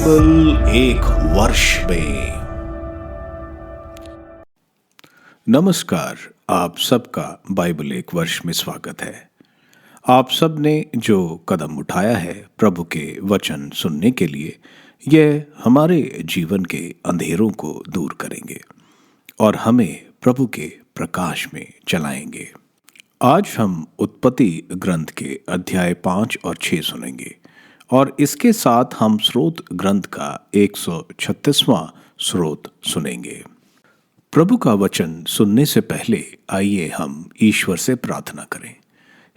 Bible एक वर्ष में। नमस्कार, आप सबका बाइबल एक वर्ष में स्वागत है। आप सब ने जो कदम उठाया है प्रभु के वचन सुनने के लिए, यह हमारे जीवन के अंधेरों को दूर करेंगे और हमें प्रभु के प्रकाश में चलाएंगे। आज हम उत्पत्ति ग्रंथ के अध्याय 5 और 6 सुनेंगे और इसके साथ हम स्रोत ग्रंथ का 136वां स्रोत सुनेंगे। प्रभु का वचन सुनने से पहले आइए हम ईश्वर से प्रार्थना करें।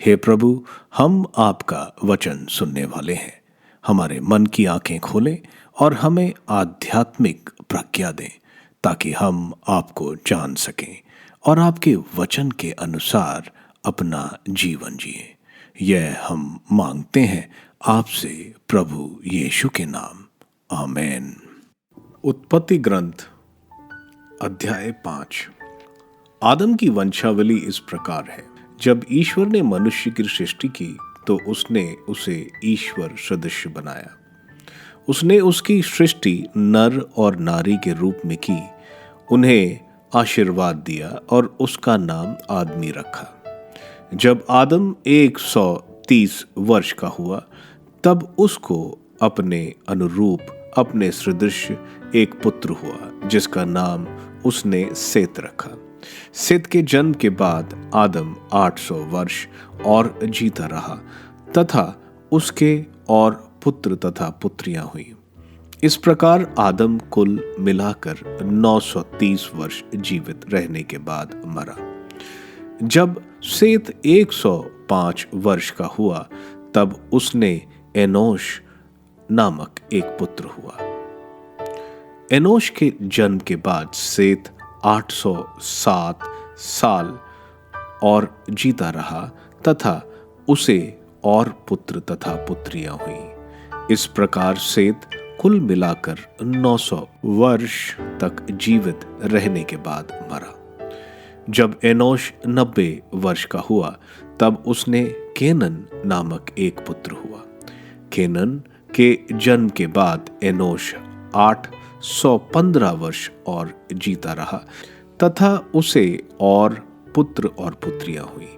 हे प्रभु, हम आपका वचन सुनने वाले हैं। हमारे मन की आंखें खोलें और हमें आध्यात्मिक प्रज्ञा दें ताकि हम आपको जान सकें और आपके वचन के अनुसार अपना जीवन जिएं। यह हम मांगते हैं आपसे प्रभु यीशु के नाम, आमेन। उत्पत्ति ग्रंथ अध्याय 5। आदम की वंशावली इस प्रकार है। जब ईश्वर ने मनुष्य की सृष्टि की तो उसने उसे ईश्वर सदृश बनाया। उसने उसकी सृष्टि नर और नारी के रूप में की, उन्हें आशीर्वाद दिया और उसका नाम आदमी रखा। जब आदम 130 वर्ष का हुआ तब उसको अपने अनुरूप, अपने सदृश एक पुत्र हुआ जिसका नाम उसने सेत रखा। सेत के जन्म के बाद आदम 800 वर्ष और जीता रहा तथा उसके और पुत्र तथा पुत्रियां हुई। इस प्रकार आदम कुल मिलाकर 930 वर्ष जीवित रहने के बाद मरा। जब सेत 105 वर्ष का हुआ तब उसने एनोश नामक एक पुत्र हुआ। एनोश के जन्म के बाद सेत 807 साल और जीता रहा तथा उसे और पुत्र तथा पुत्रियां हुई। इस प्रकार सेत कुल मिलाकर 900 वर्ष तक जीवित रहने के बाद मरा। जब एनोश 90 वर्ष का हुआ तब उसने केनन नामक एक पुत्र हुआ। केनन के जन्म के बाद एनोश 815 वर्ष और जीता रहा तथा उसे और पुत्र और पुत्रियां हुई।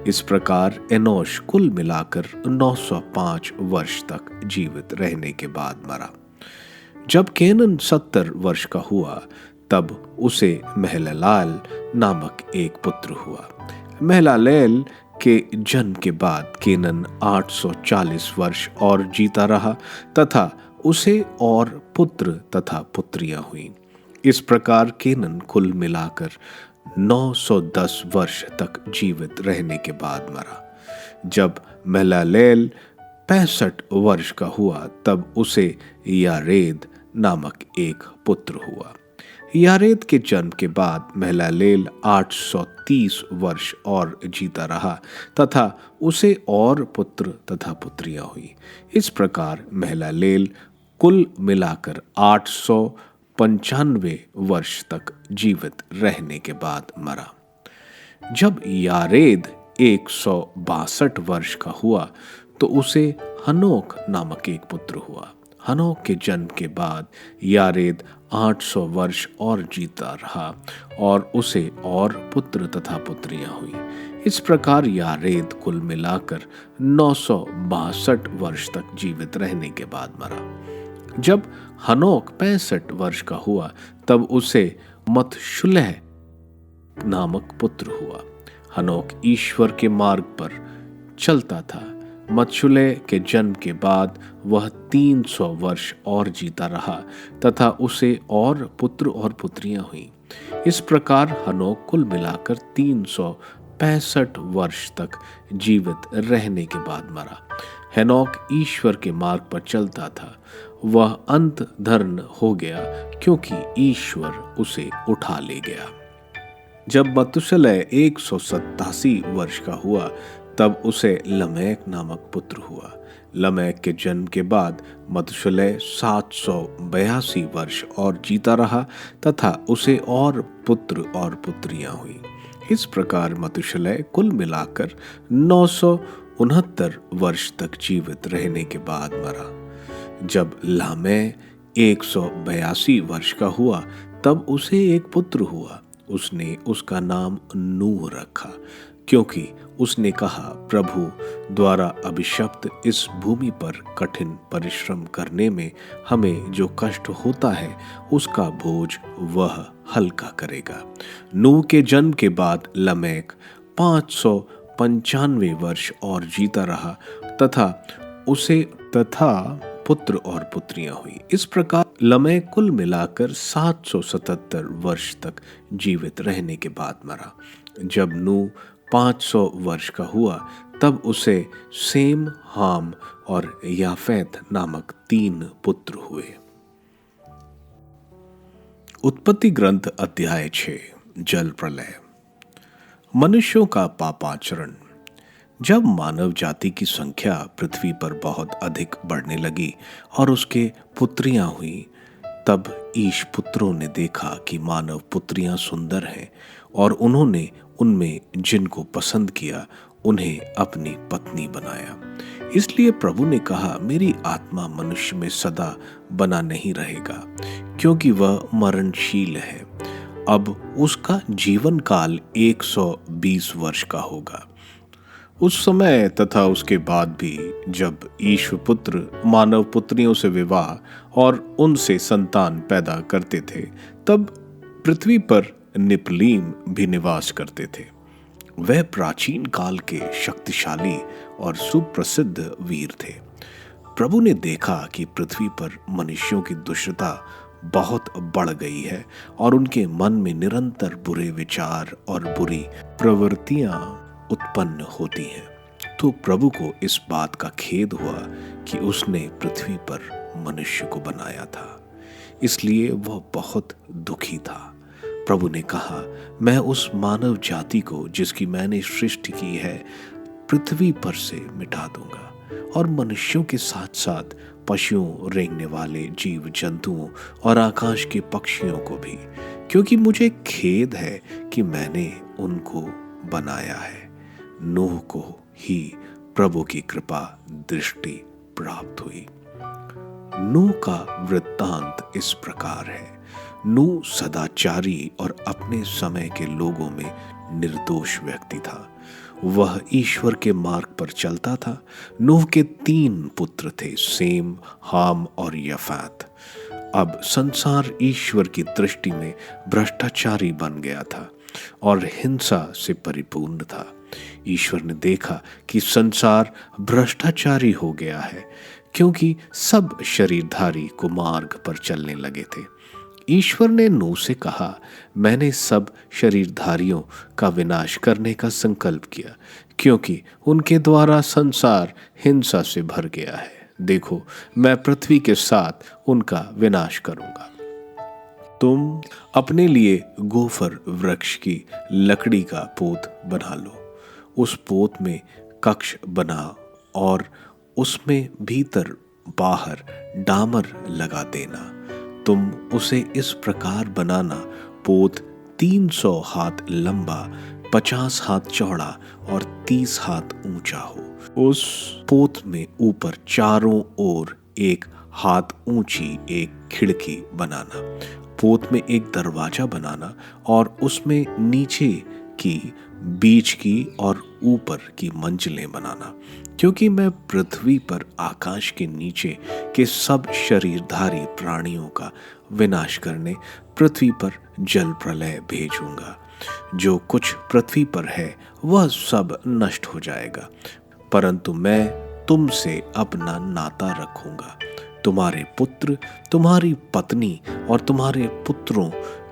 इस प्रकार एनोश कुल मिलाकर 905 वर्ष तक जीवित रहने के बाद मरा। जब केनन 70 वर्ष का हुआ तब उसे महललेल नामक एक पुत्र हुआ। महललेल के जन्म के बाद केनन 840 वर्ष और जीता रहा तथा उसे और पुत्र तथा पुत्रियां हुई। इस प्रकार केनन कुल मिलाकर 910 वर्ष तक जीवित रहने के बाद मरा। जब महललेल 65 वर्ष का हुआ तब उसे यारेद नामक एक पुत्र हुआ। यारेद के जन्म के बाद महललेल 830 वर्ष और जीता रहा तथा उसे और पुत्र तथा पुत्रियां हुई। इस प्रकार महललेल कुल मिलाकर 895 वर्ष तक जीवित रहने के बाद मरा। जब यारेद 162 वर्ष का हुआ तो उसे हनोक नामक एक पुत्र हुआ। हनोक के जन्म के बाद यारेद 800 वर्ष और जीता रहा और उसे और पुत्र तथा पुत्रियां हुई। इस प्रकार यारेद कुल मिलाकर 962 वर्ष तक जीवित रहने के बाद मरा। जब हनोक 65 वर्ष का हुआ तब उसे मतशुलह नामक पुत्र हुआ। हनोक ईश्वर के मार्ग पर चलता था। मतशुलह के जन्म के बाद वह 300 वर्ष और जीता रहा तथा उसे और पुत्र और पुत्रियां हुई। इस प्रकार हनोक कुल मिलाकर 365 वर्ष तक जीवित रहने के बाद मरा। हनोक ईश्वर के मार्ग पर चलता था। वह अंत धर्म हो गया क्योंकि ईश्वर उसे उठा ले गया। जब मतशुलह 187 वर्ष का हुआ तब उसे लमेक नामक पुत्र हुआ। लमेक के जन्म के बाद मतशुलह 782 वर्ष और जीता रहा तथा उसे और पुत्र और पुत्रियां हुई। इस प्रकार मतशुलह कुल मिलाकर 969 वर्ष तक जीवित रहने के बाद मरा। जब लामै 182 वर्ष का हुआ तब उसे एक पुत्र हुआ। उसने उसका नाम नूह रखा, क्योंकि उसने कहा, प्रभु द्वारा अभिशप्त इस भूमि पर कठिन परिश्रम करने में हमें जो कष्ट होता है उसका बोझ वह हल्का करेगा। नूह के जन्म के बाद लमेक 595 वर्ष और जीता रहा तथा पुत्र और पुत्रियां हुई। इस प्रकार लमेक कुल मिलाकर 777 वर्ष तक जीवित रहने के बाद मरा। जब नूह 500 वर्ष का हुआ तब उसे सेम, हाम और याफेत नामक 3 पुत्र हुए। उत्पत्ति ग्रंथ अध्याय 6, जल प्रलय। मनुष्यों का पापाचरण। जब मानव जाति की संख्या पृथ्वी पर बहुत अधिक बढ़ने लगी और उसके पुत्रियां हुई, तब ईश पुत्रों ने देखा कि मानव पुत्रियां सुंदर हैं और उन्होंने उनमें जिनको पसंद किया उन्हें अपनी पत्नी बनाया। इसलिए प्रभु ने कहा, मेरी आत्मा मनुष्य में सदा बना नहीं रहेगा, क्योंकि वह मरणशील है। अब उसका जीवन काल 120 वर्ष का होगा। उस समय तथा उसके बाद भी जब ईश्वर पुत्र मानव पुत्रियों से विवाह और उनसे संतान पैदा करते थे, तब पृथ्वी पर निपलीम भी निवास करते थे। वह प्राचीन काल के शक्तिशाली और सुप्रसिद्ध वीर थे। प्रभु ने देखा कि पृथ्वी पर मनुष्यों की दुष्टता बहुत बढ़ गई है और उनके मन में निरंतर बुरे विचार और बुरी प्रवृत्तियां उत्पन्न होती हैं। तो प्रभु को इस बात का खेद हुआ कि उसने पृथ्वी पर मनुष्य को बनाया था, इसलिए वह बहुत दुखी था। प्रभु ने कहा, मैं उस मानव जाति को जिसकी मैंने सृष्टि की है पृथ्वी पर से मिटा दूंगा, और मनुष्यों के साथ साथ पशुओं, रेंगने वाले जीव जंतुओं और आकाश के पक्षियों को भी, क्योंकि मुझे खेद है कि मैंने उनको बनाया है। नूह को ही प्रभु की कृपा दृष्टि प्राप्त हुई। नूह का वृत्तांत इस प्रकार है। नूह सदाचारी और अपने समय के लोगों में निर्दोष व्यक्ति था। वह ईश्वर के मार्ग पर चलता था। नूह के 3 पुत्र थे, सेम, हाम और यफात। अब संसार ईश्वर की दृष्टि में भ्रष्टाचारी बन गया था और हिंसा से परिपूर्ण था। ईश्वर ने देखा कि संसार भ्रष्टाचारी हो गया है, क्योंकि सब शरीरधारी कुमार्ग पर चलने लगे थे। ईश्वर ने नूह से कहा, मैंने सब शरीरधारियों का विनाश करने का संकल्प किया, क्योंकि उनके द्वारा संसार हिंसा से भर गया है। देखो, मैं पृथ्वी के साथ उनका विनाश करूंगा। तुम अपने लिए गोफर वृक्ष की लकड़ी का पोत बना लो। उस पोत में कक्ष बना और उसमें भीतर बाहर डामर लगा देना। तुम उसे इस प्रकार बनाना, पोत 300 हाथ लंबा, 50 हाथ चौड़ा और 30 हाथ ऊंचा हो। उस पोत में ऊपर चारों ओर 1 हाथ ऊंची एक खिड़की बनाना। पोत में एक दरवाजा बनाना और उसमें नीचे की, बीच की और ऊपर की मंजिलें बनाना, क्योंकि मैं पृथ्वी पर आकाश के नीचे के सब शरीरधारी प्राणियों का विनाश करने पृथ्वी पर जल प्रलय भेजूंगा। जो कुछ पृथ्वी पर है वह सब नष्ट हो जाएगा, परंतु मैं तुमसे अपना नाता रखूंगा। तुम्हारे पुत्र, तुम्हारी पत्नी और तुम्हारे पुत्रों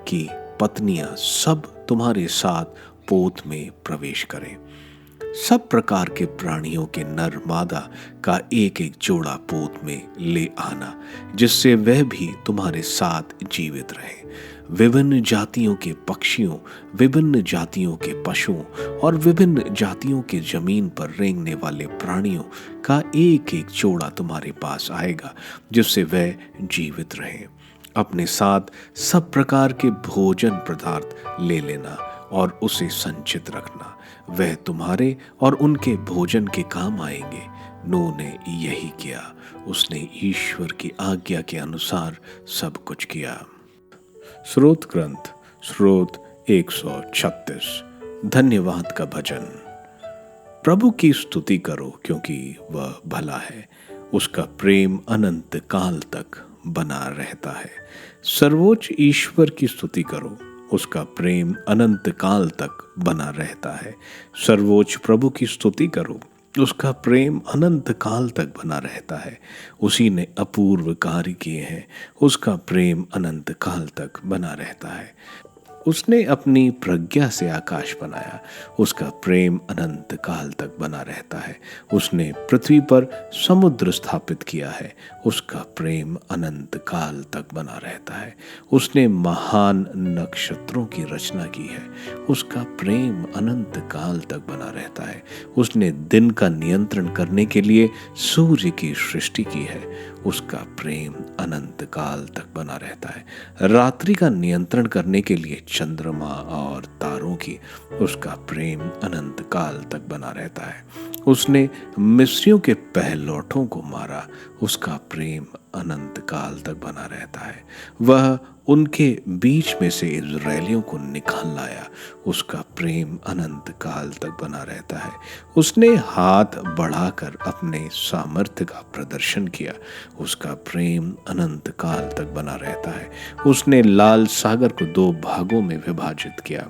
की पत्नियां सब तुम्हारे साथ पोत में प्रवेश करें। सब प्रकार के प्राणियों के नर मादा का 1-1 जोड़ा पोत में ले आना, जिससे वह भी तुम्हारे साथ जीवित रहे। विभिन्न जातियों के पक्षियों, विभिन्न जातियों के पशुओं और विभिन्न जातियों के जमीन पर रेंगने वाले प्राणियों का 1-1 जोड़ा तुम्हारे पास आएगा, जिससे वह जीवित रहे। अपने साथ सब प्रकार के भोजन पदार्थ ले लेना और उसे संचित रखना। वह तुम्हारे और उनके भोजन के काम आएंगे। नूह ने यही किया, उसने ईश्वर की आज्ञा के अनुसार सब कुछ किया। स्रोत ग्रंथ स्रोत 136। धन्यवाद का भजन। प्रभु की स्तुति करो क्योंकि वह भला है, उसका प्रेम अनंत काल तक बना रहता है। सर्वोच्च ईश्वर की स्तुति करो, उसका प्रेम अनंत काल तक बना रहता है। सर्वोच्च प्रभु की स्तुति करो, उसका प्रेम अनंत काल तक बना रहता है। उसी ने अपूर्व कार्य किए हैं, उसका प्रेम अनंत काल तक बना रहता है। उसने अपनी प्रज्ञा से आकाश बनाया, उसका प्रेम अनंत काल तक बना रहता है। उसने पृथ्वी पर समुद्र स्थापित किया है, उसका प्रेम अनंत काल तक बना रहता है। उसने महान नक्षत्रों की रचना की है, उसका प्रेम अनंत काल तक बना रहता है। उसने दिन का नियंत्रण करने के लिए सूर्य की सृष्टि की है, उसका प्रेम अनंत काल तक बना रहता है। रात्रि का नियंत्रण करने के लिए चंद्रमा और तारों की, उसका प्रेम अनंत काल तक बना रहता है। उसने मिस्रियों के पहलौठों को मारा, उसका प्रेम अनंत काल तक बना रहता है। वह उनके बीच में से इज़राइलियों को निकाल लाया, उसका प्रेम अनंत काल तक बना रहता है। उसने हाथ बढ़ाकर अपने सामर्थ्य का प्रदर्शन किया, उसका प्रेम अनंत काल तक बना रहता है। उसने लाल सागर को 2 भागों में विभाजित किया,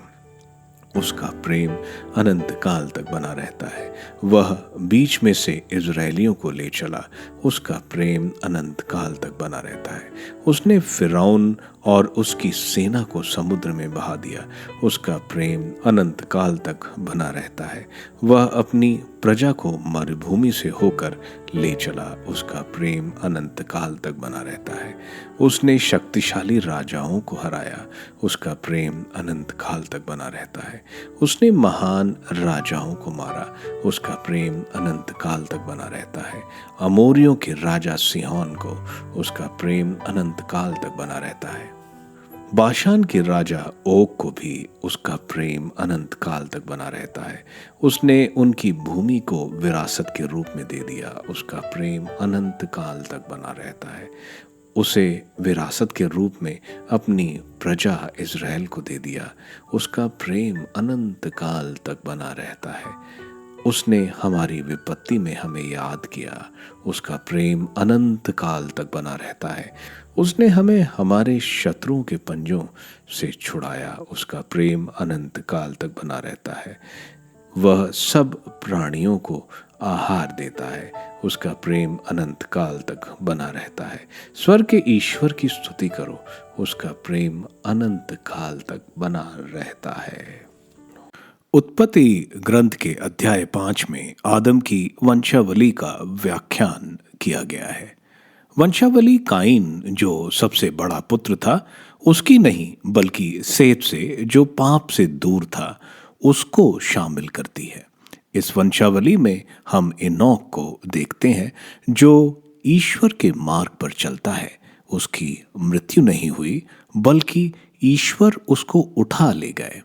उसका प्रेम अनंत काल तक बना रहता है। वह बीच में से इज़राइलियों को ले चला, उसका प्रेम अनंत काल तक बना रहता है। उसने फिरौन और उसकी सेना को समुद्र में बहा दिया, उसका प्रेम अनंत काल तक बना रहता है। वह अपनी प्रजा को मरुभूमि से होकर ले चला, उसका प्रेम अनंत काल तक बना रहता है। उसने शक्तिशाली राजाओं को हराया, उसका प्रेम अनंत काल तक बना रहता है। उसने महान राजाओं को मारा, उसका प्रेम अनंत काल तक बना रहता है। अमोरियों के राजा सिहोन को, उसका प्रेम अनंत काल तक बना रहता है। बाशान के राजा ओग को भी उसका प्रेम अनंत काल तक बना रहता है। उसने उनकी भूमि को विरासत के रूप में दे दिया, उसका प्रेम अनंत काल तक बना रहता है। उसे विरासत के रूप में अपनी प्रजा इज़राइल को दे दिया, उसका प्रेम अनंत काल तक बना रहता है। उसने हमारी विपत्ति में हमें याद किया, उसका प्रेम अनंत काल तक बना रहता है। उसने हमें हमारे शत्रुओं के पंजों से छुड़ाया, उसका प्रेम अनंत काल तक बना रहता है। वह सब प्राणियों को आहार देता है, उसका प्रेम अनंत काल तक बना रहता है। स्वर्ग के ईश्वर की स्तुति करो, उसका प्रेम अनंत काल तक बना रहता है। उत्पत्ति ग्रंथ के अध्याय 5 में आदम की वंशावली का व्याख्यान किया गया है। वंशावली काइन जो सबसे बड़ा पुत्र था उसकी नहीं, बल्कि सेत से जो पाप से दूर था उसको शामिल करती है। इस वंशावली में हम एनोक को देखते हैं जो ईश्वर के मार्ग पर चलता है। उसकी मृत्यु नहीं हुई, बल्कि ईश्वर उसको उठा ले गए।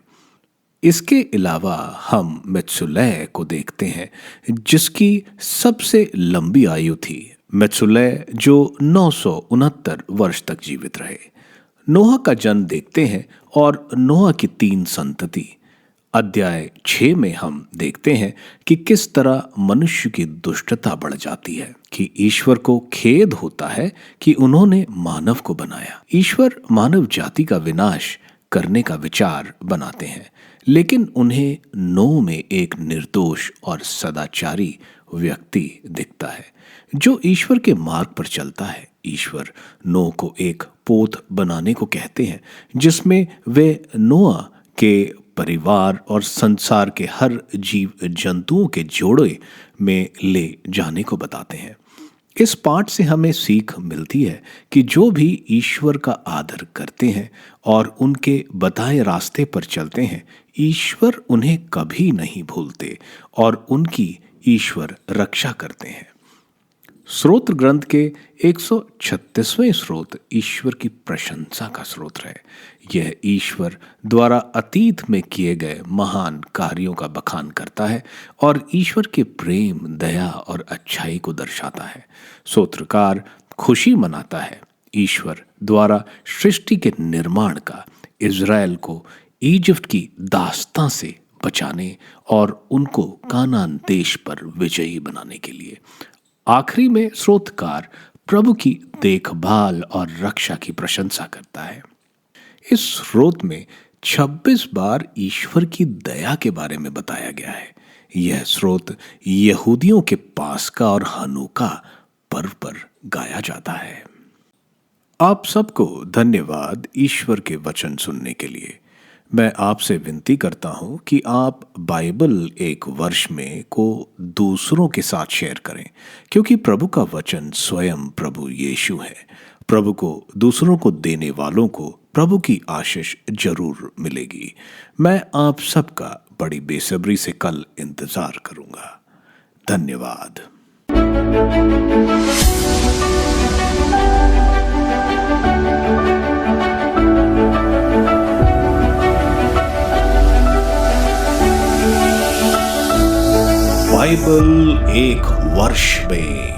इसके अलावा हम मेतुसेलह को देखते हैं जिसकी सबसे लंबी आयु थी। मेतुसेलह जो 969 वर्ष तक जीवित रहे। नोह का जन्म देखते हैं और नोह की 3 संतति। अध्याय 6 में हम देखते हैं कि किस तरह मनुष्य की दुष्टता बढ़ जाती है, कि ईश्वर को खेद होता है कि उन्होंने मानव को बनाया। ईश्वर मानव जाति का विनाश करने का विचार बनाते हैं, लेकिन उन्हें नोह में एक निर्दोष और सदाचारी व्यक्ति दिखता है जो ईश्वर के मार्ग पर चलता है। ईश्वर नोह को एक पोत बनाने को कहते हैं जिसमें वे नोह के परिवार और संसार के हर जीव जंतुओं के जोड़े में ले जाने को बताते हैं। इस पाठ से हमें सीख मिलती है कि जो भी ईश्वर का आदर करते हैं और उनके बताए रास्ते पर चलते हैं, ईश्वर उन्हें कभी नहीं भूलते और उनकी ईश्वर रक्षा करते हैं। स्रोत ग्रंथ के 136वें स्रोत ईश्वर की प्रशंसा का स्रोत है। यह ईश्वर द्वारा अतीत में किए गए महान कार्यों का बखान करता है और ईश्वर के प्रेम, दया और अच्छाई को दर्शाता है। सूत्रकार खुशी मनाता है ईश्वर द्वारा सृष्टि के निर्माण का, इज़राइल को इजिप्ट की दास्तां से बचाने और उनको कानान देश पर विजयी बनाने के लिए। आखिरी में स्रोतकार प्रभु की देखभाल और रक्षा की प्रशंसा करता है। इस स्रोत में 26 बार ईश्वर की दया के बारे में बताया गया है। यह स्रोत यहूदियों के पास्का और हनूका पर्व पर गाया जाता है। आप सबको धन्यवाद ईश्वर के वचन सुनने के लिए। मैं आपसे विनती करता हूं कि आप बाइबल एक वर्ष में को दूसरों के साथ शेयर करें, क्योंकि प्रभु का वचन स्वयं प्रभु यीशु है। प्रभु को दूसरों को देने वालों को प्रभु की आशीष जरूर मिलेगी। मैं आप सबका बड़ी बेसब्री से कल इंतजार करूंगा। धन्यवाद। बाइबल एक वर्ष में